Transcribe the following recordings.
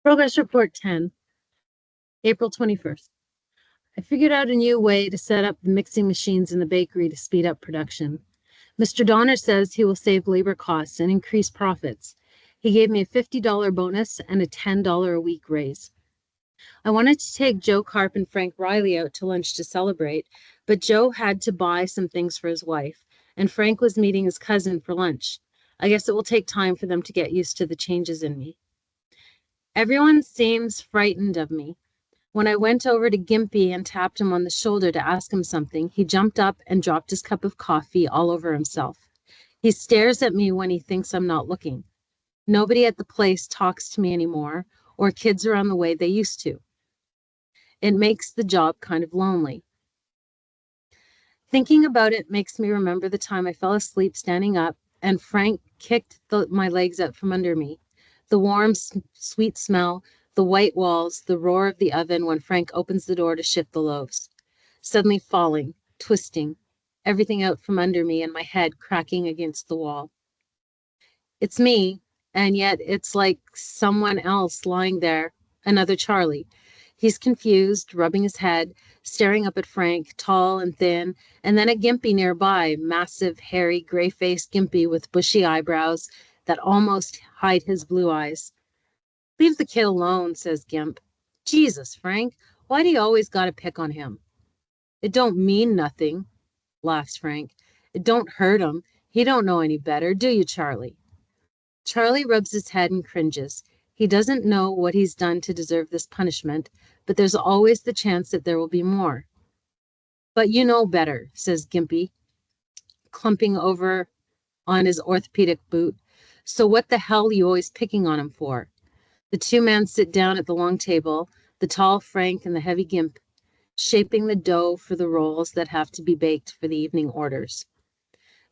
Progress Report 10, April 21st. I figured out a new way to set up the mixing machines in the bakery to speed up production. Mr. Donner says he will save labor costs and increase profits. He gave me a $50 bonus and a $10 a week raise. I wanted to take Joe Carp and Frank Riley out to lunch to celebrate, but Joe had to buy some things for his wife, and Frank was meeting his cousin for lunch. I guess it will take time for them to get used to the changes in me. Everyone seems frightened of me. When I went over to Gimpy and tapped him on the shoulder to ask him something, he jumped up and dropped his cup of coffee all over himself. He stares at me when he thinks I'm not looking. Nobody at the place talks to me anymore, or kids around the way they used to. It makes the job kind of lonely. Thinking about it makes me remember the time I fell asleep standing up and Frank kicked my legs out from under me. The warm, sweet smell, the white walls, the roar of the oven when Frank opens the door to shift the loaves. Suddenly falling, twisting, everything out from under me and my head cracking against the wall. It's me, and yet it's like someone else lying there, another Charlie. He's confused, rubbing his head, staring up at Frank, tall and thin, and then at Gimpy nearby, massive, hairy, gray-faced Gimpy with bushy eyebrows that almost hide his blue eyes. Leave the kid alone, says Gimp. Jesus, Frank, why do you always gotta pick on him? It don't mean nothing, laughs Frank. It don't hurt him. He don't know any better, do you, Charlie? Charlie rubs his head and cringes. He doesn't know what he's done to deserve this punishment, but there's always the chance that there will be more. But you know better, says Gimpy, clumping over on his orthopedic boot. So what the hell are you always picking on him for? The two men sit down at the long table, the tall Frank and the heavy Gimp, shaping the dough for the rolls that have to be baked for the evening orders.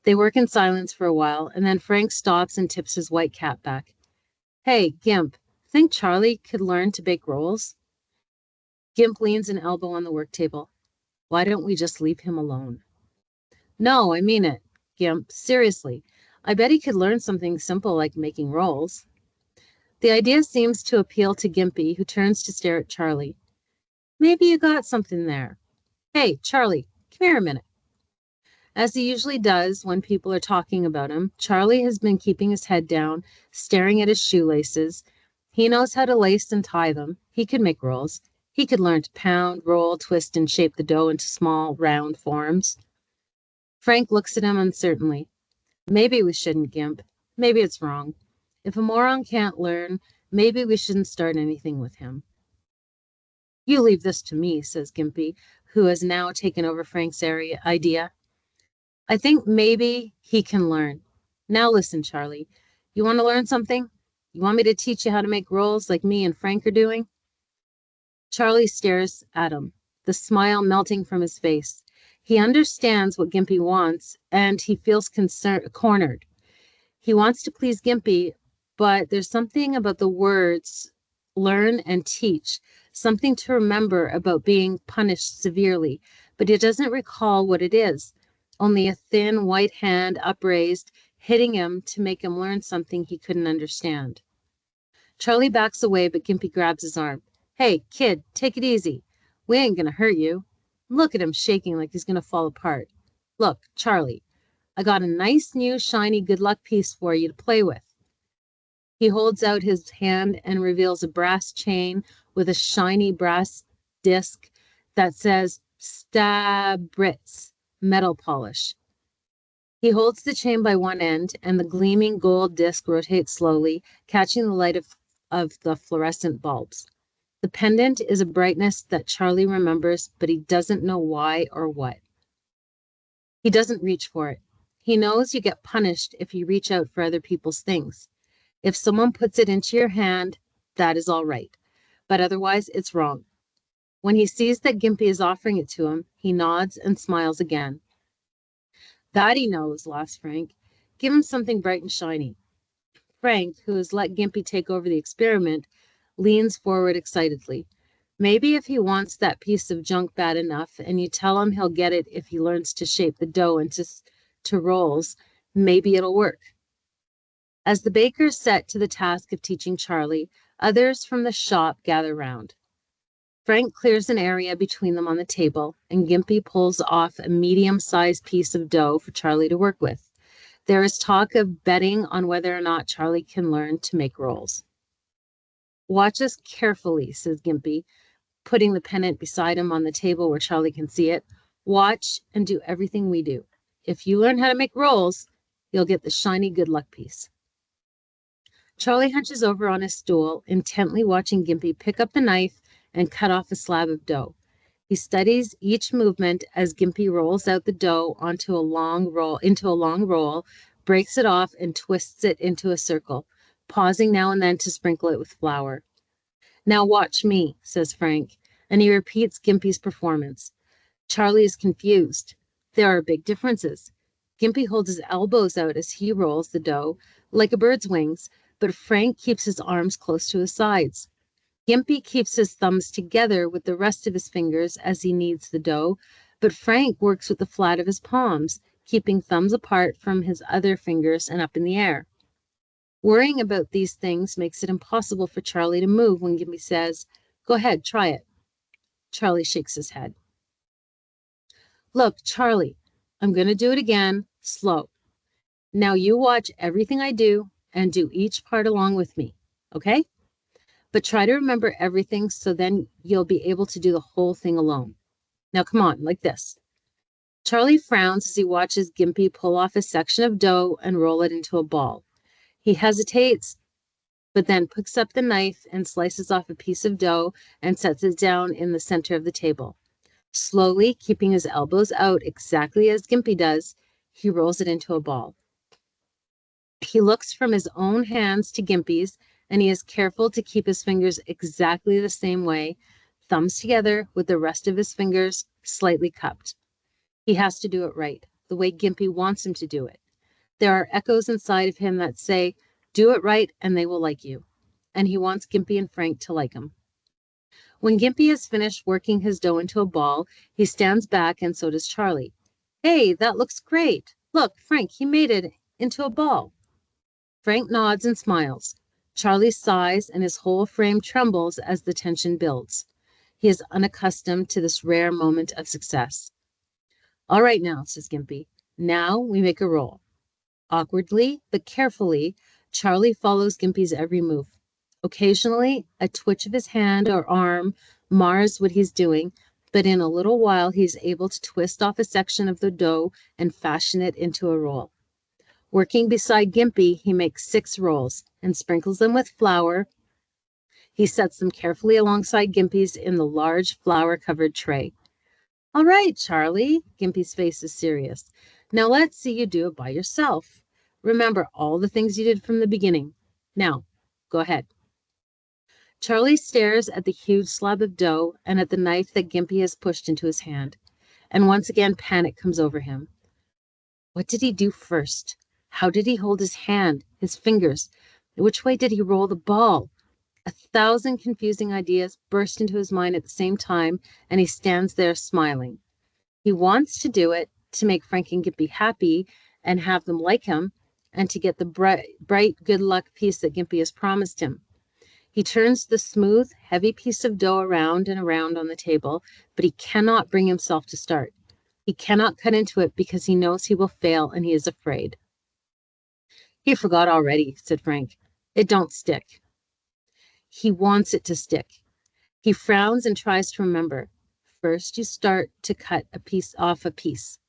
They work in silence for a while, and then Frank stops and tips his white cap back. Hey, Gimp, think Charlie could learn to bake rolls? Gimp leans an elbow on the work table. Why don't we just leave him alone? No, I mean it, Gimp, seriously. I bet he could learn something simple like making rolls. The idea seems to appeal to Gimpy, who turns to stare at Charlie. Maybe you got something there. Hey, Charlie, come here a minute. As he usually does when people are talking about him, Charlie has been keeping his head down, staring at his shoelaces. He knows how to lace and tie them. He could make rolls. He could learn to pound, roll, twist, and shape the dough into small, round forms. Frank looks at him uncertainly. Maybe we shouldn't, Gimp. Maybe it's wrong. If a moron can't learn, maybe we shouldn't start anything with him. You leave this to me, says Gimpy, who has now taken over Frank's idea. I think maybe he can learn. Now listen, Charlie. You want to learn something? You want me to teach you how to make rolls like me and Frank are doing? Charlie stares at him, the smile melting from his face. He understands what Gimpy wants, and he feels cornered. He wants to please Gimpy, but there's something about the words learn and teach, something to remember about being punished severely, but he doesn't recall what it is. Only a thin white hand upraised, hitting him to make him learn something he couldn't understand. Charlie backs away, but Gimpy grabs his arm. Hey, kid, take it easy. We ain't gonna hurt you. Look at him shaking like he's gonna fall apart. Look, Charlie, I got a nice new shiny good luck piece for you to play with. He holds out his hand and reveals a brass chain with a shiny brass disc that says Stabritz metal polish. He holds the chain by one end, and the gleaming gold disc rotates slowly, catching the light of the fluorescent bulbs. The pendant is a brightness that Charlie remembers, but he doesn't know why or what. He doesn't reach for it. He knows you get punished if you reach out for other people's things. If someone puts it into your hand, that is all right, but otherwise it's wrong. When he sees that Gimpy is offering it to him, he nods and smiles again. That he knows, laughs Frank. Give him something bright and shiny. Frank, who has let Gimpy take over the experiment, leans forward excitedly. Maybe if he wants that piece of junk bad enough, and you tell him he'll get it if he learns to shape the dough into rolls, maybe it'll work. As the bakers set to the task of teaching Charlie, Others from the shop gather round. Frank clears an area between them on the table, and Gimpy pulls off a medium-sized piece of dough for Charlie to work with. There is talk of betting on whether or not Charlie can learn to make rolls. Watch us carefully, says Gimpy, putting the pennant beside him on the table where Charlie can see it. Watch and do everything we do. If you learn how to make rolls, you'll get the shiny good luck piece. Charlie hunches over on his stool, intently watching Gimpy pick up the knife and cut off a slab of dough. He studies each movement as Gimpy rolls out the dough into a long roll, breaks it off, and twists it into a circle, pausing now and then to sprinkle it with flour. Now watch me, says Frank, and he repeats Gimpy's performance. Charlie is confused. There are big differences. Gimpy holds his elbows out as he rolls the dough, like a bird's wings, but Frank keeps his arms close to his sides. Gimpy keeps his thumbs together with the rest of his fingers as he kneads the dough, but Frank works with the flat of his palms, keeping thumbs apart from his other fingers and up in the air. Worrying about these things makes it impossible for Charlie to move when Gimpy says, "Go ahead, try it." Charlie shakes his head. "Look, Charlie, I'm going to do it again, slow. Now you watch everything I do and do each part along with me, okay? But try to remember everything so then you'll be able to do the whole thing alone. Now come on, like this." Charlie frowns as he watches Gimpy pull off a section of dough and roll it into a ball. He hesitates, but then picks up the knife and slices off a piece of dough and sets it down in the center of the table. Slowly, keeping his elbows out exactly as Gimpy does, he rolls it into a ball. He looks from his own hands to Gimpy's, and he is careful to keep his fingers exactly the same way, thumbs together with the rest of his fingers slightly cupped. He has to do it right, the way Gimpy wants him to do it. There are echoes inside of him that say, "Do it right and they will like you." And he wants Gimpy and Frank to like him. When Gimpy has finished working his dough into a ball, he stands back and so does Charlie. "Hey, that looks great. Look, Frank, he made it into a ball." Frank nods and smiles. Charlie sighs and his whole frame trembles as the tension builds. He is unaccustomed to this rare moment of success. "All right now," says Gimpy. "Now we make a roll." Awkwardly, but carefully, Charlie follows Gimpy's every move. Occasionally, a twitch of his hand or arm mars what he's doing, but in a little while he's able to twist off a section of the dough and fashion it into a roll. Working beside Gimpy, he makes 6 rolls and sprinkles them with flour. He sets them carefully alongside Gimpy's in the large flour-covered tray. "All right, Charlie," Gimpy's face is serious. "Now let's see you do it by yourself. Remember all the things you did from the beginning. Now, go ahead." Charlie stares at the huge slab of dough and at the knife that Gimpy has pushed into his hand, and once again panic comes over him. What did he do first? How did he hold his hand, his fingers? Which way did he roll the ball? 1,000 confusing ideas burst into his mind at the same time, and he stands there smiling. He wants to do it to make Frank and Gimpy happy and have them like him, and to get the bright good luck piece that Gimpy has promised him. He turns the smooth, heavy piece of dough around and around on the table, but he cannot bring himself to start. He cannot cut into it because he knows he will fail and he is afraid. "He forgot already," said Frank. "It don't stick." He wants it to stick. He frowns and tries to remember. First, you start to cut a piece off a piece.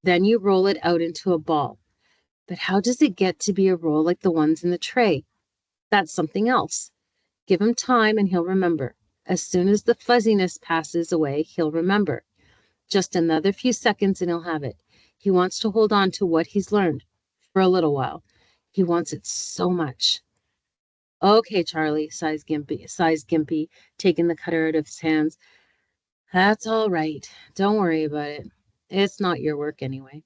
Then you roll it out into a ball. But how does it get to be a roll like the ones in the tray? That's something else. Give him time and he'll remember. As soon as the fuzziness passes away, he'll remember. Just another few seconds and he'll have it. He wants to hold on to what he's learned for a little while. He wants it so much. "Okay, Charlie," sighs Gimpy, taking the cutter out of his hands. "That's all right. Don't worry about it. It's not your work anyway."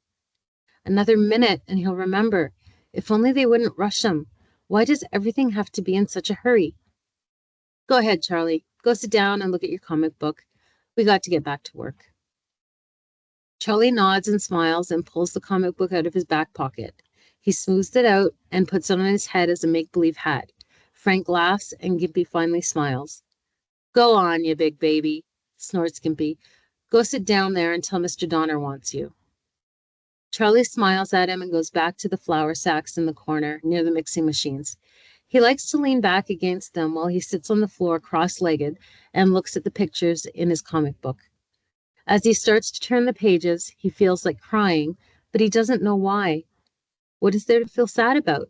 Another minute and he'll remember. If only they wouldn't rush him. Why does everything have to be in such a hurry? "Go ahead, Charlie. Go sit down and look at your comic book. We got to get back to work." Charlie nods and smiles and pulls the comic book out of his back pocket. He smooths it out and puts it on his head as a make-believe hat. Frank laughs, and Gimpy finally smiles. Go on, you big baby, snorts Gimpy. Go sit down there until Mr. Donner wants you. Charlie smiles at him and goes back to the flour sacks in the corner near the mixing machines. He likes to lean back against them while he sits on the floor cross-legged and looks at the pictures in his comic book. As he starts to turn the pages, he feels like crying, but he doesn't know why. What is there to feel sad about?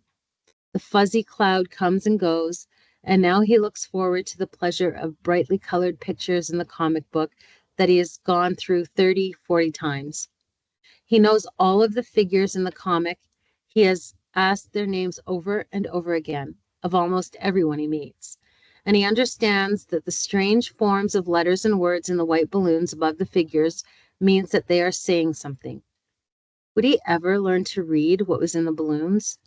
The fuzzy cloud comes and goes, and now he looks forward to the pleasure of brightly colored pictures in the comic book that he has gone through 30, 40 times. He knows all of the figures in the comic. He has asked their names over and over again of almost everyone he meets. And he understands that the strange forms of letters and words in the white balloons above the figures means that they are saying something. Would he ever learn to read what was in the balloons?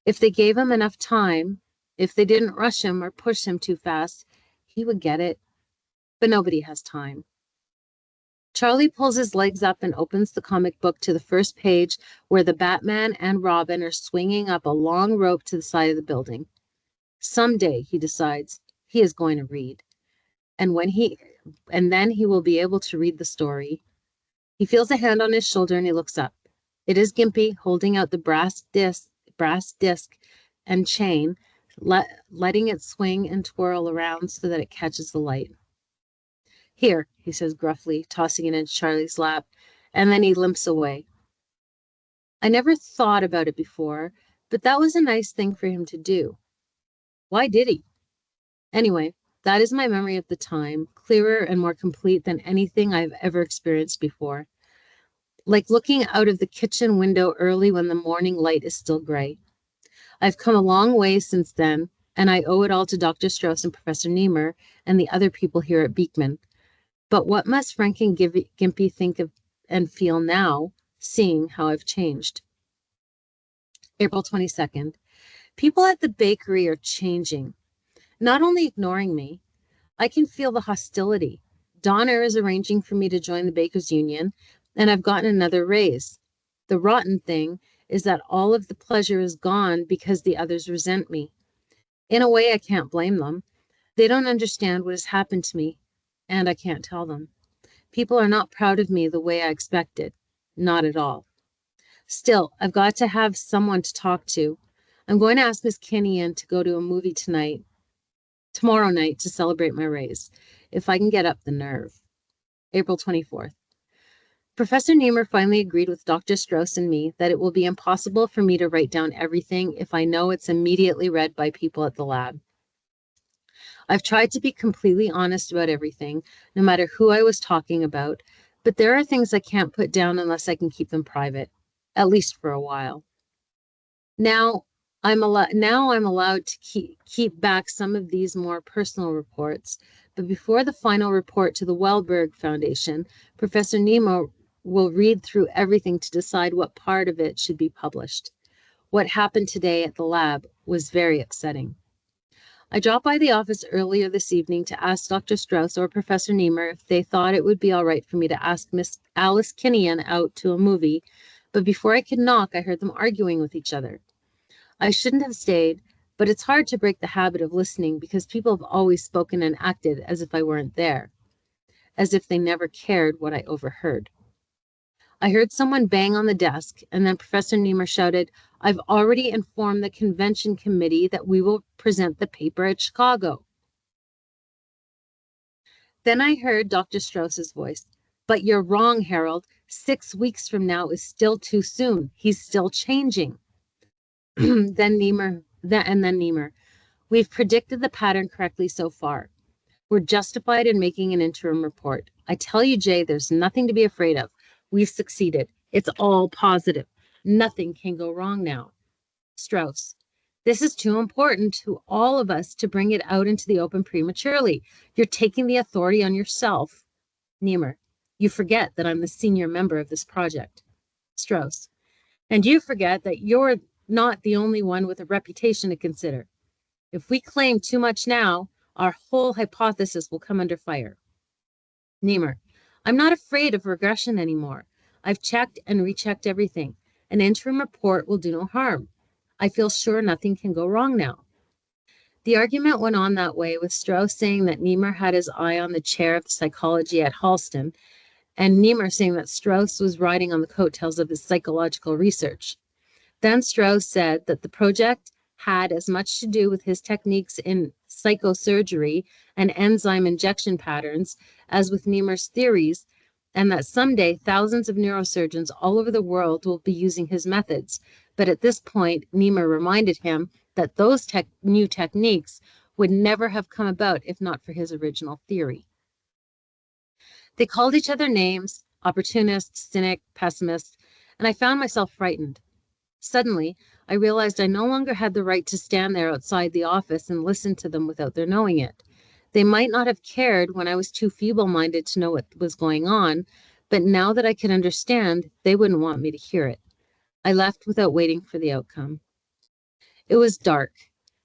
If they gave him enough time, if they didn't rush him or push him too fast, he would get it. But nobody has time. Charlie pulls his legs up and opens the comic book to the first page where the Batman and Robin are swinging up a long rope to the side of the building. Someday, he decides, he is going to read. And then he will be able to read the story. He feels a hand on his shoulder and he looks up. It is Gimpy holding out the brass disc and chain, letting it swing and twirl around so that it catches the light. Here, he says gruffly, tossing it into Charlie's lap, and then he limps away. I never thought about it before, but that was a nice thing for him to do. Why did he? Anyway, that is my memory of the time, clearer and more complete than anything I've ever experienced before. Like looking out of the kitchen window early when the morning light is still gray. I've come a long way since then, and I owe it all to Dr. Strauss and Professor Niemer and the other people here at Beekman. But what must Frank and Gimpy think of and feel now, seeing how I've changed? April 22nd. People at the bakery are changing, not only ignoring me. I can feel the hostility. Donner is arranging for me to join the Bakers Union, and I've gotten another raise. The rotten thing is that all of the pleasure is gone because the others resent me. In a way, I can't blame them. They don't understand what has happened to me, and I can't tell them. People are not proud of me the way I expected. Not at all. Still, I've got to have someone to talk to. I'm going to ask Miss Kinnian to go to a movie tomorrow night to celebrate my raise, if I can get up the nerve. April 24th. Professor Niemer finally agreed with Dr. Strauss and me that it will be impossible for me to write down everything if I know it's immediately read by people at the lab. I've tried to be completely honest about everything, no matter who I was talking about, but there are things I can't put down unless I can keep them private, at least for a while. Now I'm allowed to keep back some of these more personal reports, but before the final report to the Wellberg Foundation, Professor Nemo will read through everything to decide what part of it should be published. What happened today at the lab was very upsetting. I dropped by the office earlier this evening to ask Dr. Strauss or Professor Niemer if they thought it would be all right for me to ask Miss Alice Kinnian out to a movie, but before I could knock, I heard them arguing with each other. I shouldn't have stayed, but it's hard to break the habit of listening because people have always spoken and acted as if I weren't there, as if they never cared what I overheard. I heard someone bang on the desk, and then Professor Niemer shouted, I've already informed the convention committee that we will present the paper at Chicago. Then I heard Dr. Strauss's voice. But you're wrong, Harold. 6 weeks from now is still too soon. He's still changing. Then Niemer. We've predicted the pattern correctly so far. We're justified in making an interim report. I tell you, Jay, there's nothing to be afraid of. We've succeeded. It's all positive. Nothing can go wrong now. Strauss. This is too important to all of us to bring it out into the open prematurely. You're taking the authority on yourself. Niemer. You forget that I'm the senior member of this project. Strauss. And you forget that you're not the only one with a reputation to consider. If we claim too much now, our whole hypothesis will come under fire. Niemer. I'm not afraid of regression anymore. I've checked and rechecked everything. An interim report will do no harm. I feel sure nothing can go wrong now. The argument went on that way, with Strauss saying that Niemeyer had his eye on the chair of psychology at Halston, and Niemeyer saying that Strauss was riding on the coattails of his psychological research. Then Strauss said that the project had as much to do with his techniques in psychosurgery and enzyme injection patterns as with Niemeyer's theories, and that someday thousands of neurosurgeons all over the world will be using his methods. But at this point, Niemeyer reminded him that those new techniques would never have come about if not for his original theory. They called each other names: opportunist, cynic, pessimist, and I found myself frightened. Suddenly, I realized I no longer had the right to stand there outside the office and listen to them without their knowing it. They might not have cared when I was too feeble-minded to know what was going on, but now that I could understand, they wouldn't want me to hear it. I left without waiting for the outcome. It was dark,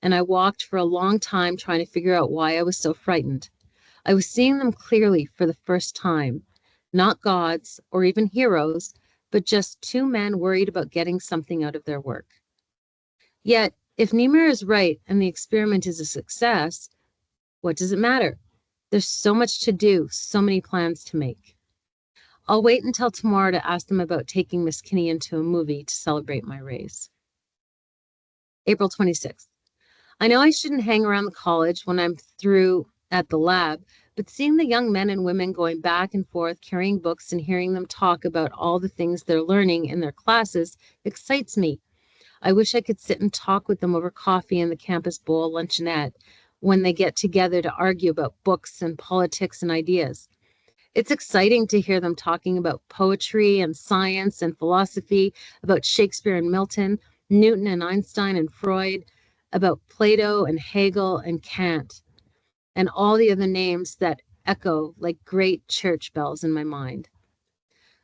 and I walked for a long time trying to figure out why I was so frightened. I was seeing them clearly for the first time. Not gods or even heroes, but just two men worried about getting something out of their work. Yet, if Niemeyer is right and the experiment is a success, what does it matter? There's so much to do, so many plans to make. I'll wait until tomorrow to ask them about taking Miss Kinney into a movie to celebrate my raise. April 26th. I know I shouldn't hang around the college when I'm through at the lab, but seeing the young men and women going back and forth carrying books and hearing them talk about all the things they're learning in their classes excites me. I wish I could sit and talk with them over coffee in the campus bowl luncheonette when they get together to argue about books and politics and ideas. It's exciting to hear them talking about poetry and science and philosophy, about Shakespeare and Milton, Newton and Einstein and Freud, about Plato and Hegel and Kant, and all the other names that echo like great church bells in my mind.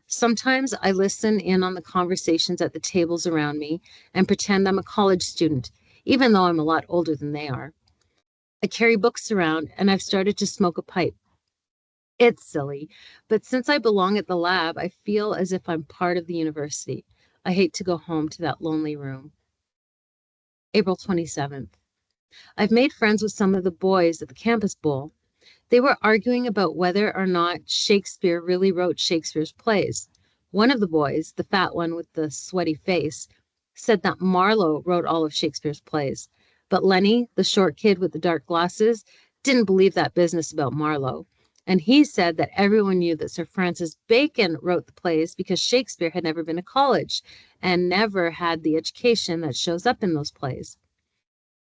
Sometimes I listen in on the conversations at the tables around me and pretend I'm a college student, even though I'm a lot older than they are. I carry books around and I've started to smoke a pipe. It's silly, but since I belong at the lab, I feel as if I'm part of the university. I hate to go home to that lonely room. April 27th. I've made friends with some of the boys at the campus bowl. They were arguing about whether or not Shakespeare really wrote Shakespeare's plays. One of the boys, the fat one with the sweaty face, said that Marlowe wrote all of Shakespeare's plays. But Lenny, the short kid with the dark glasses, didn't believe that business about Marlowe. And he said that everyone knew that Sir Francis Bacon wrote the plays because Shakespeare had never been to college and never had the education that shows up in those plays.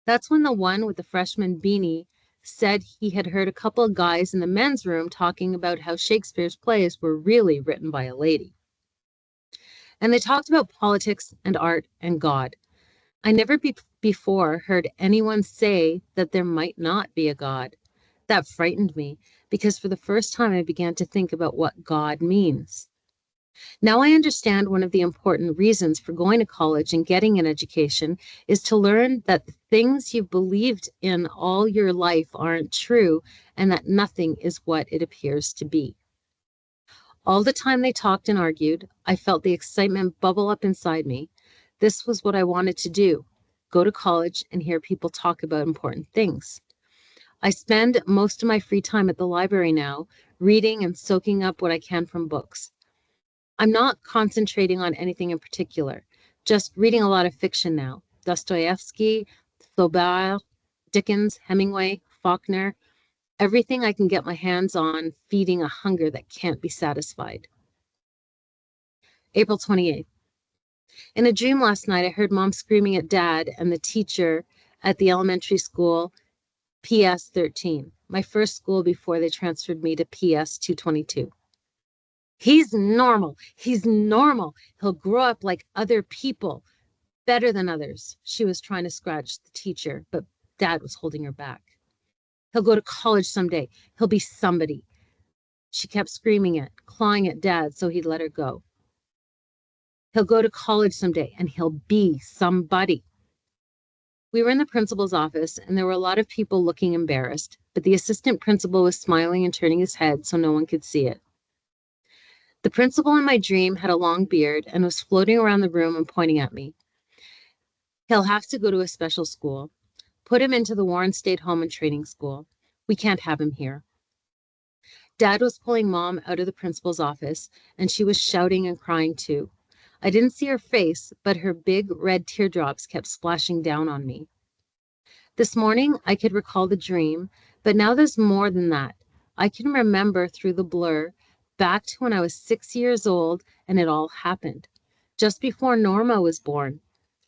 That's when the one with the freshman beanie said he had heard a couple of guys in the men's room talking about how Shakespeare's plays were really written by a lady. And they talked about politics and art and God. I never before heard anyone say that there might not be a God. That frightened me because for the first time I began to think about what God means. Now I understand one of the important reasons for going to college and getting an education is to learn that the things you've believed in all your life aren't true and that nothing is what it appears to be. All the time they talked and argued, I felt the excitement bubble up inside me. This was what I wanted to do: go to college and hear people talk about important things. I spend most of my free time at the library now, reading and soaking up what I can from books. I'm not concentrating on anything in particular, just reading a lot of fiction now. Dostoevsky, Flaubert, Dickens, Hemingway, Faulkner, everything I can get my hands on, feeding a hunger that can't be satisfied. April 28th. In a dream last night, I heard Mom screaming at Dad and the teacher at the elementary school PS 13, my first school before they transferred me to PS 222. He's normal. He's normal. He'll grow up like other people, better than others. She was trying to scratch the teacher, but Dad was holding her back. He'll go to college someday. He'll be somebody. She kept screaming it, clawing at Dad so he'd let her go. He'll go to college someday and he'll be somebody. We were in the principal's office and there were a lot of people looking embarrassed, but the assistant principal was smiling and turning his head so no one could see it. The principal in my dream had a long beard and was floating around the room and pointing at me. He'll have to go to a special school. Put him into the Warren State Home and Training School. We can't have him here. Dad was pulling Mom out of the principal's office, and she was shouting and crying too. I didn't see her face, but her big red teardrops kept splashing down on me. This morning, I could recall the dream, but now there's more than that. I can remember through the blur back to when I was 6 years old and it all happened. Just before Norma was born.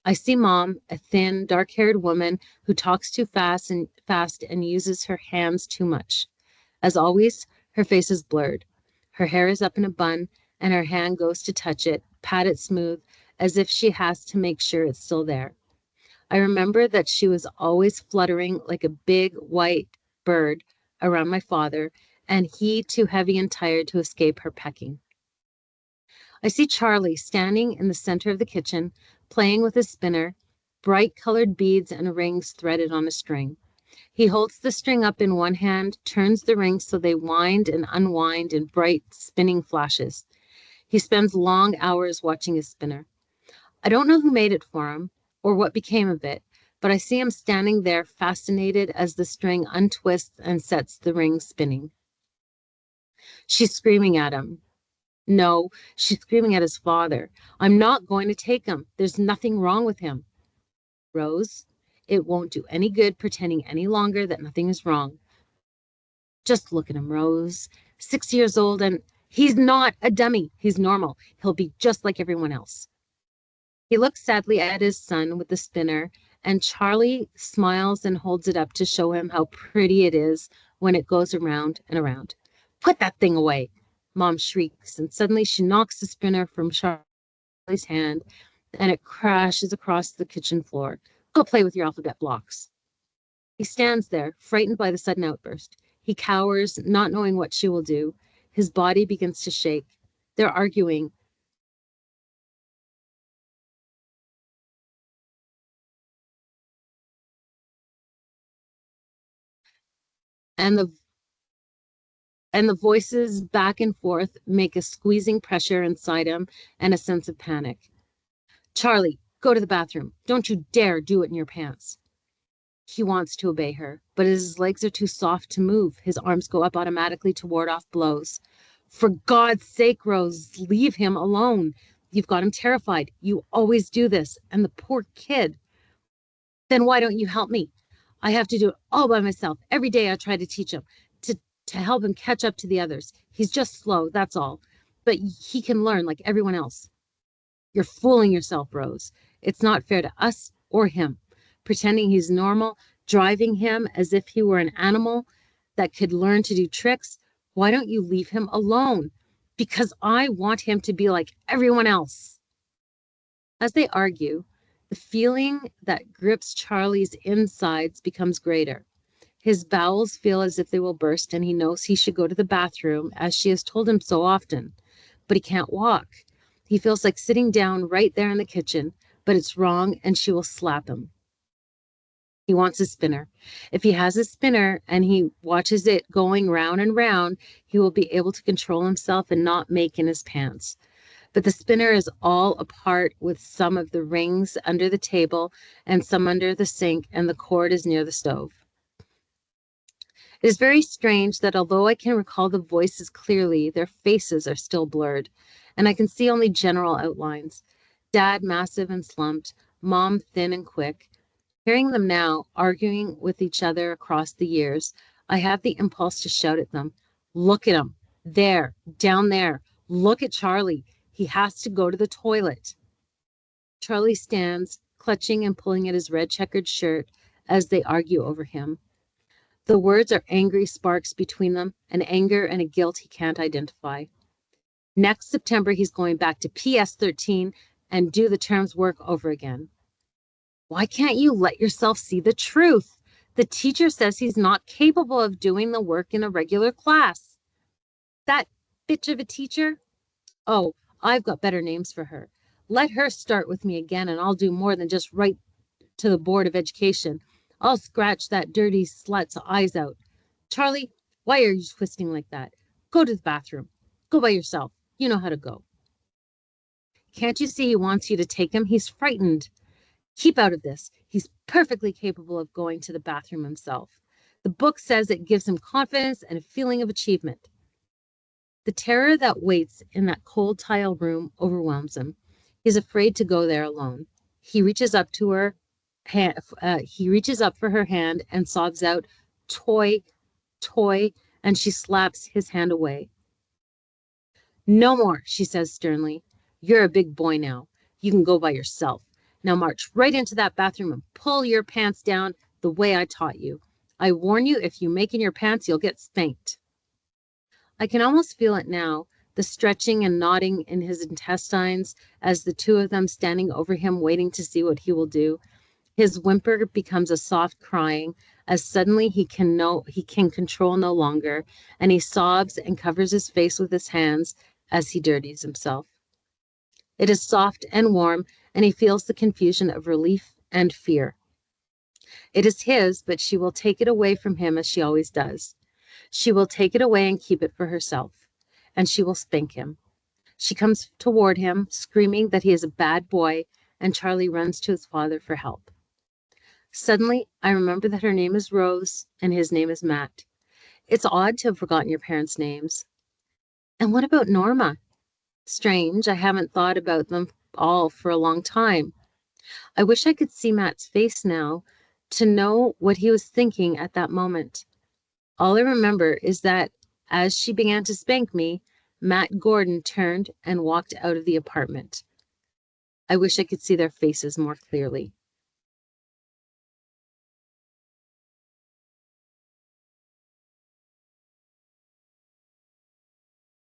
I see Mom, a thin, dark-haired woman who talks too fast and uses her hands too much. As always, her face is blurred. Her hair is up in a bun, and her hand goes to touch it, pat it smooth, as if she has to make sure it's still there. I remember that she was always fluttering like a big white bird around my father, and he too heavy and tired to escape her pecking. I see Charlie standing in the center of the kitchen, playing with his spinner, bright colored beads and rings threaded on a string. He holds the string up in one hand, turns the rings so they wind and unwind in bright spinning flashes. He spends long hours watching his spinner. I don't know who made it for him or what became of it, but I see him standing there fascinated as the string untwists and sets the rings spinning. She's screaming at him. No, she's screaming at his father. I'm not going to take him. There's nothing wrong with him. Rose, it won't do any good pretending any longer that nothing is wrong. Just look at him, Rose. 6 years old and he's not a dummy. He's normal. He'll be just like everyone else. He looks sadly at his son with the spinner, and Charlie smiles and holds it up to show him how pretty it is when it goes around and around. Put that thing away, Mom shrieks, and suddenly she knocks the spinner from Charlie's hand, and it crashes across the kitchen floor. Go play with your alphabet blocks. He stands there, frightened by the sudden outburst. He cowers, not knowing what she will do. His body begins to shake. They're arguing. And the voices back and forth make a squeezing pressure inside him and a sense of panic. Charlie, go to the bathroom. Don't you dare do it in your pants. He wants to obey her, but his legs are too soft to move. His arms go up automatically to ward off blows. For God's sake, Rose, leave him alone. You've got him terrified. You always do this. And the poor kid. Then why don't you help me? I have to do it all by myself. Every day I try to teach him, to help him catch up to the others. He's just slow, that's all. But he can learn like everyone else. You're fooling yourself, Rose. It's not fair to us or him. Pretending he's normal, driving him as if he were an animal that could learn to do tricks. Why don't you leave him alone? Because I want him to be like everyone else. As they argue, the feeling that grips Charlie's insides becomes greater. His bowels feel as if they will burst, and he knows he should go to the bathroom, as she has told him so often. But he can't walk. He feels like sitting down right there in the kitchen, but it's wrong, and she will slap him. He wants a spinner. If he has a spinner and he watches it going round and round, he will be able to control himself and not make in his pants. But the spinner is all apart with some of the rings under the table and some under the sink, and the cord is near the stove. It is very strange that although I can recall the voices clearly, their faces are still blurred, and I can see only general outlines. Dad massive and slumped, Mom thin and quick. Hearing them now, arguing with each other across the years, I have the impulse to shout at them. Look at him. There, down there. Look at Charlie. He has to go to the toilet. Charlie stands, clutching and pulling at his red checkered shirt as they argue over him. The words are angry sparks between them, an anger and a guilt he can't identify. Next September, he's going back to PS 13 and do the term's work over again. Why can't you let yourself see the truth? The teacher says he's not capable of doing the work in a regular class. That bitch of a teacher? Oh, I've got better names for her. Let her start with me again, and I'll do more than just write to the Board of Education. I'll scratch that dirty slut's eyes out. Charlie, why are you twisting like that? Go to the bathroom. Go by yourself. You know how to go. Can't you see he wants you to take him? He's frightened. Keep out of this. He's perfectly capable of going to the bathroom himself. The book says it gives him confidence and a feeling of achievement. The terror that waits in that cold tile room overwhelms him. He's afraid to go there alone. He reaches up to her, he reaches up for her hand and sobs out, "Toy, toy," and she slaps his hand away. "No more," she says sternly. "You're a big boy now. You can go by yourself. Now march right into that bathroom and pull your pants down the way I taught you. I warn you, if you make in your pants, you'll get spanked." I can almost feel it now, the stretching and knotting in his intestines as the two of them standing over him waiting to see what he will do. His whimper becomes a soft crying as suddenly he can control no longer, and he sobs and covers his face with his hands as he dirties himself. It is soft and warm, and he feels the confusion of relief and fear. It is his, but she will take it away from him as she always does. She will take it away and keep it for herself, and she will spank him. She comes toward him, screaming that he is a bad boy, and Charlie runs to his father for help. Suddenly, I remember that her name is Rose and his name is Matt. It's odd to have forgotten your parents' names. And what about Norma? Strange, I haven't thought about them all for a long time. I wish I could see Matt's face now to know what he was thinking at that moment. All I remember is that as she began to spank me, Matt Gordon turned and walked out of the apartment. I wish I could see their faces more clearly.